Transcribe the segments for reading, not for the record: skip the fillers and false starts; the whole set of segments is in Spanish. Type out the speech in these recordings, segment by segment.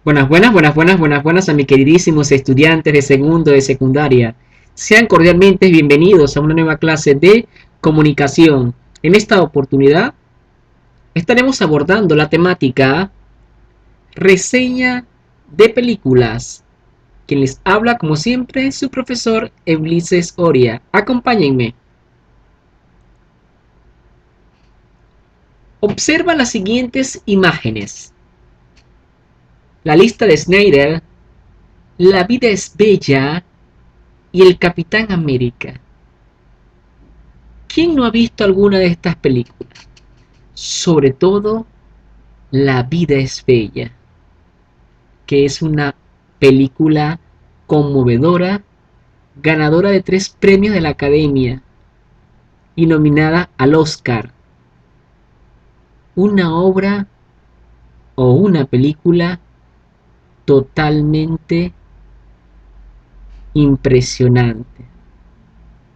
Buenas a mis queridísimos estudiantes de segundo de secundaria. Sean cordialmente bienvenidos a una nueva clase de comunicación. En esta oportunidad estaremos abordando la temática reseña de películas. Quien les habla, como siempre, su profesor Ulises Oria. Acompáñenme. Observa las siguientes imágenes. La lista de Snyder, La vida es bella y El Capitán América. ¿Quién no ha visto alguna de estas películas? Sobre todo La vida es bella, que es una película conmovedora, ganadora de 3 premios de la Academia y nominada al Oscar. Una obra o una película totalmente impresionante,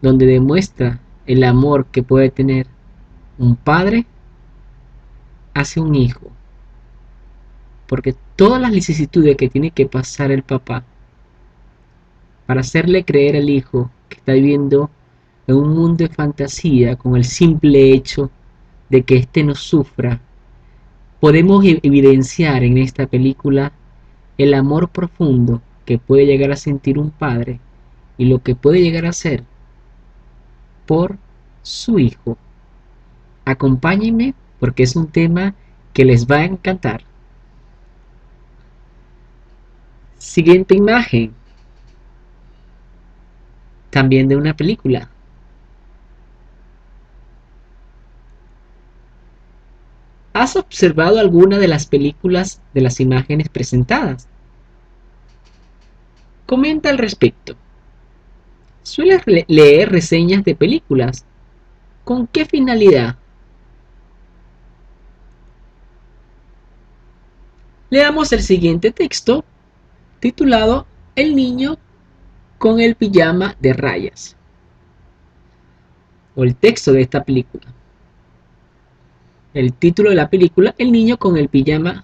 donde demuestra el amor que puede tener un padre hacia un hijo, porque todas las vicisitudes que tiene que pasar el papá para hacerle creer al hijo que está viviendo en un mundo de fantasía con el simple hecho de que éste no sufra, podemos evidenciar en esta película el amor profundo que puede llegar a sentir un padre y lo que puede llegar a ser por su hijo. Acompáñenme porque es un tema que les va a encantar. Siguiente imagen, también de una película. ¿Has observado alguna de las películas de las imágenes presentadas? Comenta al respecto. ¿Sueles leer reseñas de películas? ¿Con qué finalidad? Leamos el siguiente texto titulado El niño con el pijama de rayas, o el texto de esta película. El título de la película, El niño con el pijama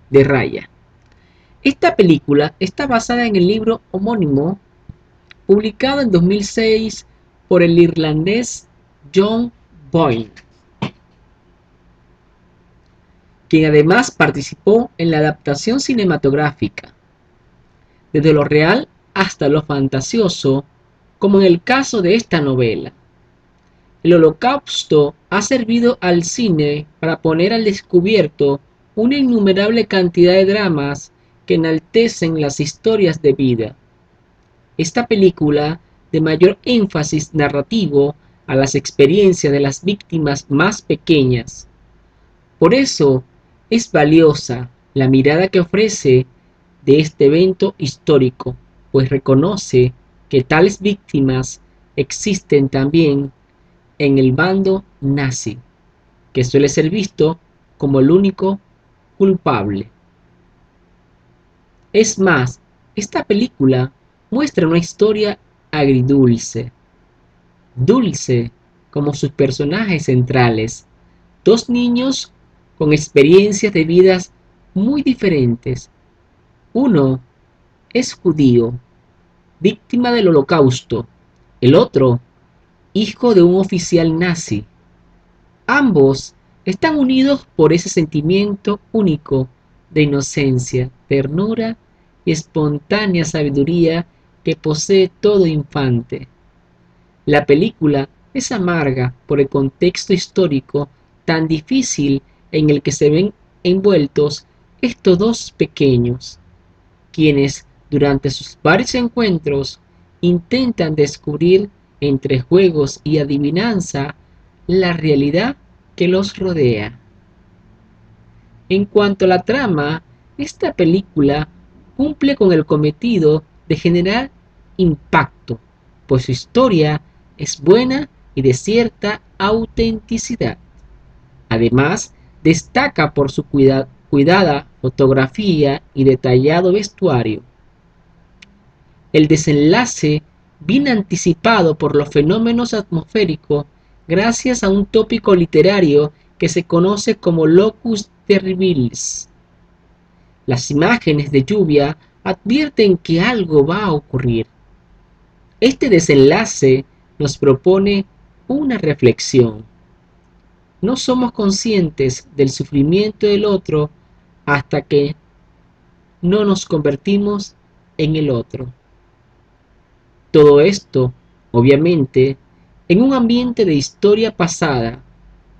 de rayas. Esta película está basada en el libro homónimo publicado en 2006 por el irlandés John Boyne, quien además participó en la adaptación cinematográfica, desde lo real hasta lo fantasioso, como en el caso de esta novela. El Holocausto ha servido al cine para poner al descubierto una innumerable cantidad de dramas que enaltecen las historias de vida. Esta película, de mayor énfasis narrativo a las experiencias de las víctimas más pequeñas. Por eso es valiosa la mirada que ofrece de este evento histórico, pues reconoce que tales víctimas existen también en el bando nazi, que suele ser visto como el único culpable. Es más, esta película muestra una historia agridulce, dulce como sus personajes centrales, dos niños con experiencias de vidas muy diferentes. Uno es judío, víctima del Holocausto, el otro, hijo de un oficial nazi. Ambos están unidos por ese sentimiento único de inocencia, ternura y espontánea sabiduría que posee todo infante. La película es amarga por el contexto histórico tan difícil en el que se ven envueltos estos dos pequeños, quienes durante sus varios encuentros intentan descubrir entre juegos y adivinanza la realidad que los rodea. En cuanto a la trama, esta película cumple con el cometido de generar impacto, pues su historia es buena y de cierta autenticidad. Además, destaca por su cuidada fotografía y detallado vestuario. El desenlace viene anticipado por los fenómenos atmosféricos gracias a un tópico literario que se conoce como locus terribilis. Las imágenes de lluvia advierten que algo va a ocurrir. Este desenlace nos propone una reflexión. No somos conscientes del sufrimiento del otro hasta que no nos convertimos en el otro. Todo esto, obviamente, en un ambiente de historia pasada,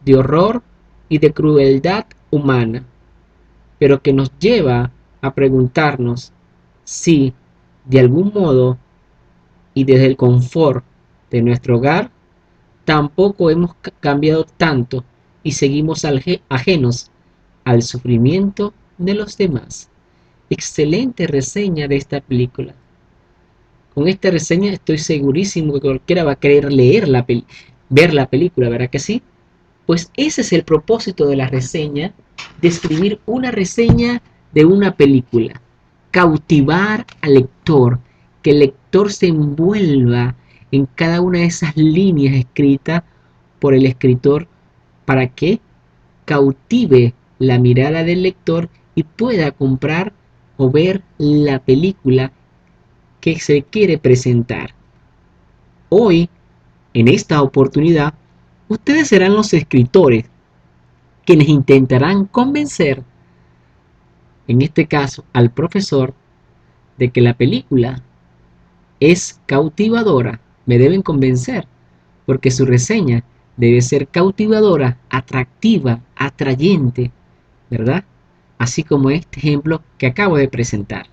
de horror y de crueldad humana, pero que nos lleva a preguntarnos si, de algún modo y desde el confort de nuestro hogar, tampoco hemos cambiado tanto y seguimos ajenos al sufrimiento de los demás. Excelente reseña de esta película. Con esta reseña estoy segurísimo que cualquiera va a querer ver la película, ¿verdad que sí? Pues ese es el propósito de la reseña, de escribir una reseña de una película. Cautivar al lector, que el lector se envuelva en cada una de esas líneas escritas por el escritor para que cautive la mirada del lector y pueda comprar o ver la película que se quiere presentar. Hoy, en esta oportunidad, ustedes serán los escritores quienes intentarán convencer, en este caso al profesor, de que la película es cautivadora. Me deben convencer, porque su reseña debe ser cautivadora, atractiva, atrayente, ¿verdad? Así como este ejemplo que acabo de presentar.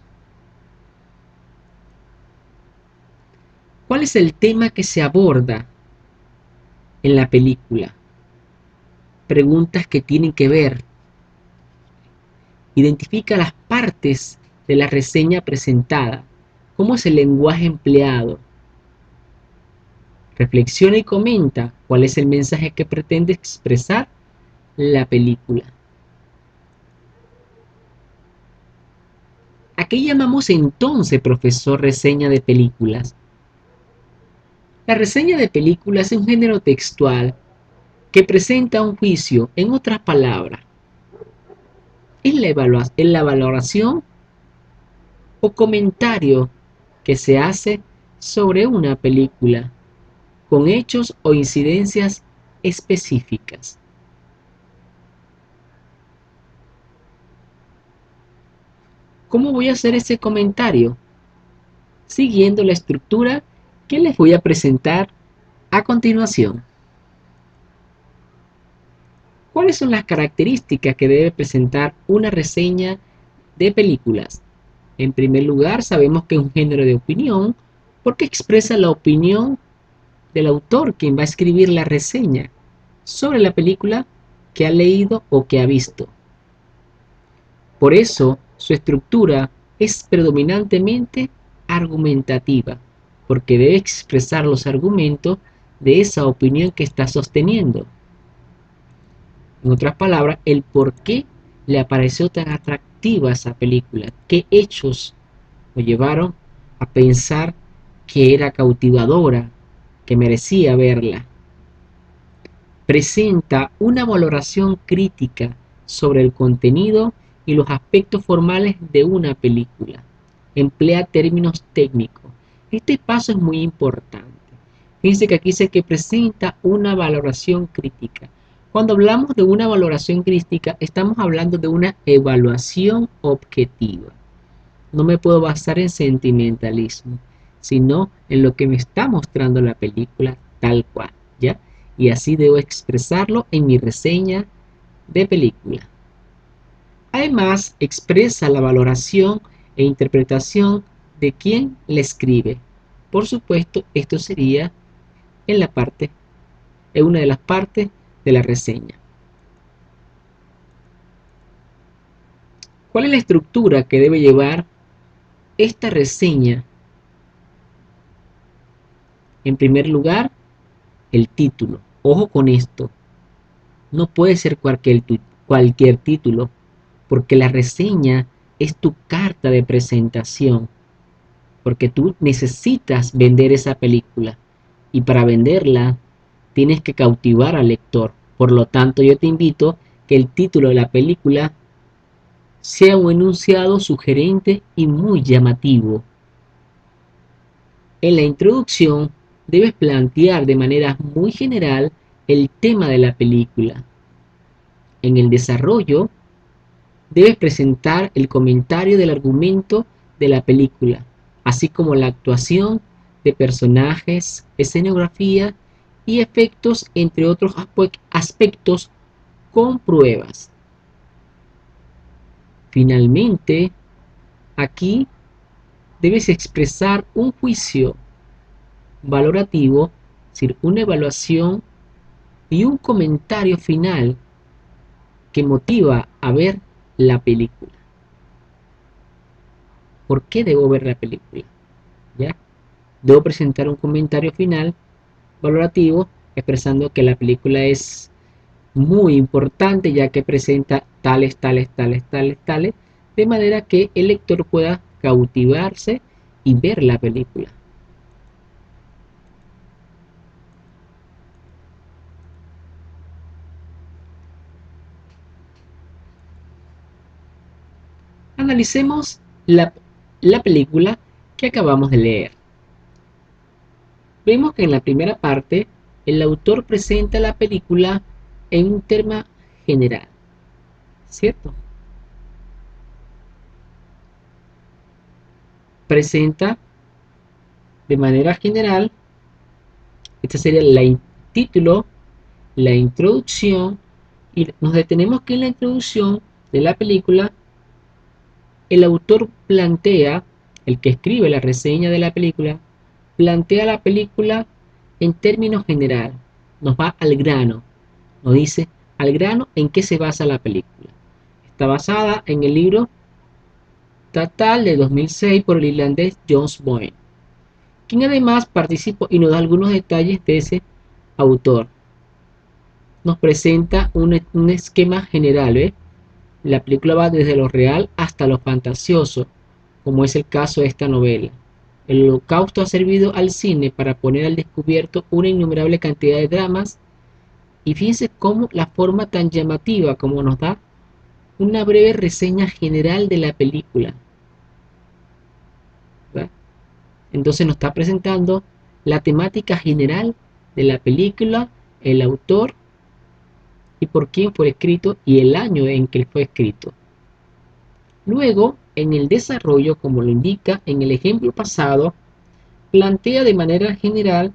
¿Cuál es el tema que se aborda en la película? Preguntas que tienen que ver. Identifica las partes de la reseña presentada. ¿Cómo es el lenguaje empleado? Reflexiona y comenta cuál es el mensaje que pretende expresar la película. ¿A qué llamamos entonces, profesor, reseña de películas? La reseña de películas es un género textual que presenta un juicio, en otras palabras, es la valoración o comentario que se hace sobre una película con hechos o incidencias específicas. ¿Cómo voy a hacer ese comentario? Siguiendo la estructura que les voy a presentar a continuación. ¿Cuáles son las características que debe presentar una reseña de películas? En primer lugar, sabemos que es un género de opinión porque expresa la opinión del autor, quien va a escribir la reseña sobre la película que ha leído o que ha visto. Por eso, su estructura es predominantemente argumentativa, porque debe expresar los argumentos de esa opinión que está sosteniendo. En otras palabras, el por qué le pareció tan atractiva esa película, qué hechos lo llevaron a pensar que era cautivadora, que merecía verla. Presenta una valoración crítica sobre el contenido y los aspectos formales de una película. Emplea términos técnicos. Este paso es muy importante. Fíjense que aquí dice que presenta una valoración crítica. Cuando hablamos de una valoración crítica, estamos hablando de una evaluación objetiva. No me puedo basar en sentimentalismo, sino en lo que me está mostrando la película tal cual, ¿ya? Y así debo expresarlo en mi reseña de película. Además, expresa la valoración e interpretación de quien la escribe. Por supuesto, esto sería en una de las partes de la reseña. ¿Cuál es la estructura que debe llevar esta reseña? En primer lugar, el título. Ojo con esto. No puede ser cualquier título, porque la reseña es tu carta de presentación, porque tú necesitas vender esa película y para venderla tienes que cautivar al lector. Por lo tanto, yo te invito que el título de la película sea un enunciado sugerente y muy llamativo. En la introducción debes plantear de manera muy general el tema de la película. En el desarrollo debes presentar el comentario del argumento de la película, así como la actuación de personajes, escenografía y efectos, entre otros aspectos, con pruebas. Finalmente, aquí debes expresar un juicio valorativo, es decir, una evaluación y un comentario final que motiva a ver la película. ¿Por qué debo ver la película? ¿Ya? Debo presentar un comentario final valorativo expresando que la película es muy importante ya que presenta tales, tales, tales, tales, tales, de manera que el lector pueda cautivarse y ver la película. Analicemos la película que acabamos de leer. Vemos que en la primera parte el autor presenta la película en un tema general, ¿cierto? Presenta de manera general, este sería el título, la introducción, y nos detenemos que en la introducción de la película el autor plantea, el que escribe la reseña de la película, plantea la película en términos general, nos va al grano, nos dice al grano en qué se basa la película. Está basada en el libro Tatal de 2006 por el irlandés James Boyne, quien además participó y nos da algunos detalles de ese autor. Nos presenta un esquema general, ¿eh? La película va desde lo real hasta lo fantasioso, como es el caso de esta novela. El Holocausto ha servido al cine para poner al descubierto una innumerable cantidad de dramas, y fíjense cómo la forma tan llamativa como nos da una breve reseña general de la película, ¿verdad? Entonces nos está presentando la temática general de la película, el autor y por quién fue escrito y el año en que fue escrito. Luego, en el desarrollo, como lo indica en el ejemplo pasado, plantea de manera general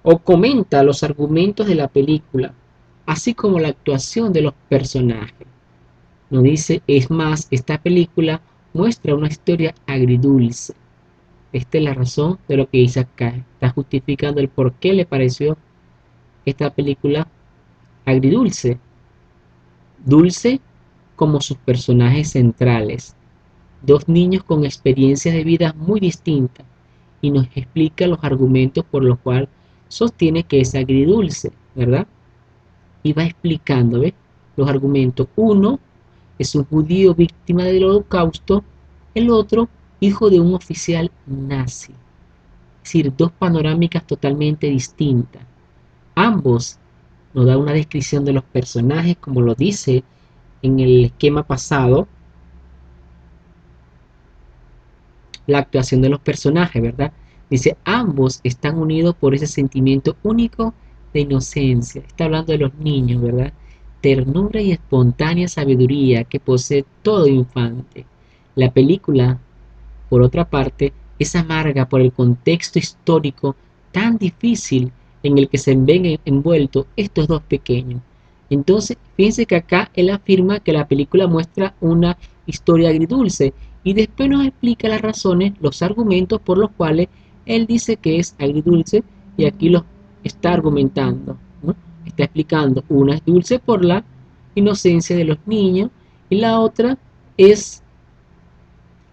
o comenta los argumentos de la película, así como la actuación de los personajes. Nos dice, es más, esta película muestra una historia agridulce. Esta es la razón de lo que dice acá. Está justificando el por qué le pareció esta película agridulce. Dulce como sus personajes centrales. Dos niños con experiencias de vida muy distintas, y nos explica los argumentos por los cuales sostiene que es agridulce, ¿verdad? Y va explicando, ¿ves? Los argumentos. Uno es un judío víctima del holocausto, el otro hijo de un oficial nazi. Es decir, dos panorámicas totalmente distintas. Ambos nos da una descripción de los personajes, como lo dice en el esquema pasado, la actuación de los personajes, ¿verdad? Dice, ambos están unidos por ese sentimiento único de inocencia. Está hablando de los niños, ¿verdad? Ternura y espontánea sabiduría que posee todo infante. La película, por otra parte, es amarga por el contexto histórico tan difícil en el que se ven envueltos estos dos pequeños. Entonces, fíjense que acá él afirma que la película muestra una historia agridulce y después nos explica las razones, los argumentos por los cuales él dice que es agridulce, y aquí los está argumentando, ¿no? Está explicando, una es dulce por la inocencia de los niños y la otra es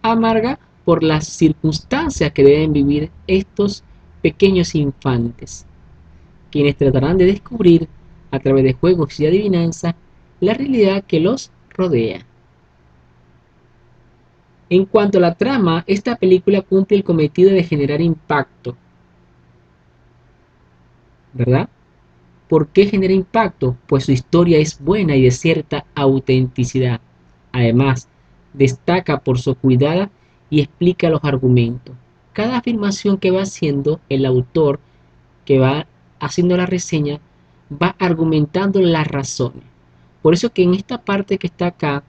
amarga por las circunstancias que deben vivir estos pequeños infantes, quienes tratarán de descubrir, a través de juegos y adivinanza, la realidad que los rodea. En cuanto a la trama, esta película cumple el cometido de generar impacto, ¿verdad? ¿Por qué genera impacto? Pues su historia es buena y de cierta autenticidad. Además, destaca por su cuidada y explica los argumentos. Cada afirmación que va haciendo el autor que va haciendo la reseña va argumentando las razones. Por eso que en esta parte que está acá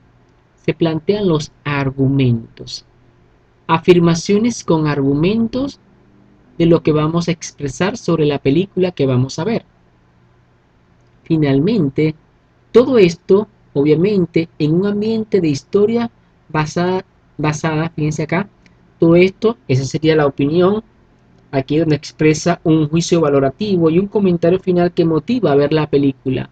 se plantean los argumentos. Afirmaciones con argumentos de lo que vamos a expresar sobre la película que vamos a ver. Finalmente, todo esto, obviamente, en un ambiente de historia fíjense acá, todo esto, esa sería la opinión, aquí donde expresa un juicio valorativo y un comentario final que motiva a ver la película.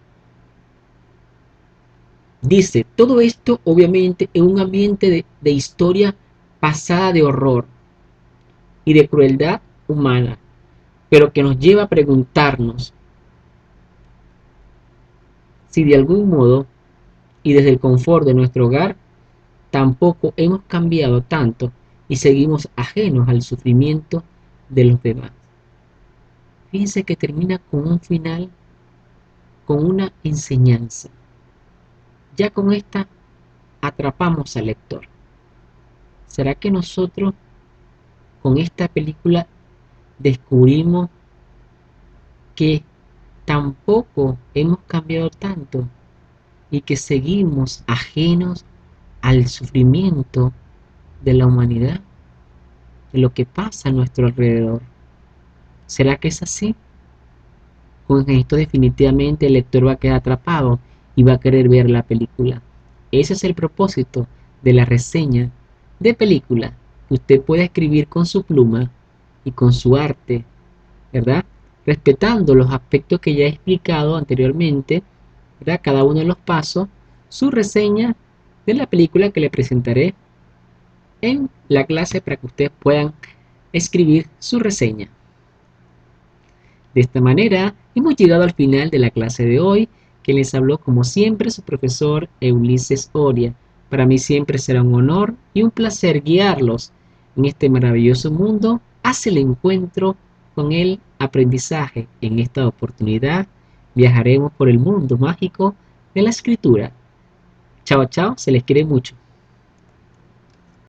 Dice, todo esto obviamente en un ambiente de historia pasada de horror y de crueldad humana, pero que nos lleva a preguntarnos si de algún modo y desde el confort de nuestro hogar tampoco hemos cambiado tanto y seguimos ajenos al sufrimiento de los demás. Fíjense que termina con un final, con una enseñanza. Ya con esta atrapamos al lector. ¿Será que nosotros con esta película descubrimos que tampoco hemos cambiado tanto y que seguimos ajenos al sufrimiento de la humanidad, de lo que pasa a nuestro alrededor? ¿Será que es así? Con esto definitivamente el lector va a quedar atrapado y va a querer ver la película. Ese es el propósito de la reseña de película, que usted pueda escribir con su pluma y con su arte, ¿verdad? Respetando los aspectos que ya he explicado anteriormente, ¿verdad? Cada uno de los pasos, su reseña de la película que le presentaré en la clase para que ustedes puedan escribir su reseña. De esta manera, hemos llegado al final de la clase de hoy, que les habló como siempre su profesor Ulises Oria. Para mí siempre será un honor y un placer guiarlos en este maravilloso mundo hacia el encuentro con el aprendizaje. En esta oportunidad viajaremos por el mundo mágico de la escritura. Chao, chao, se les quiere mucho.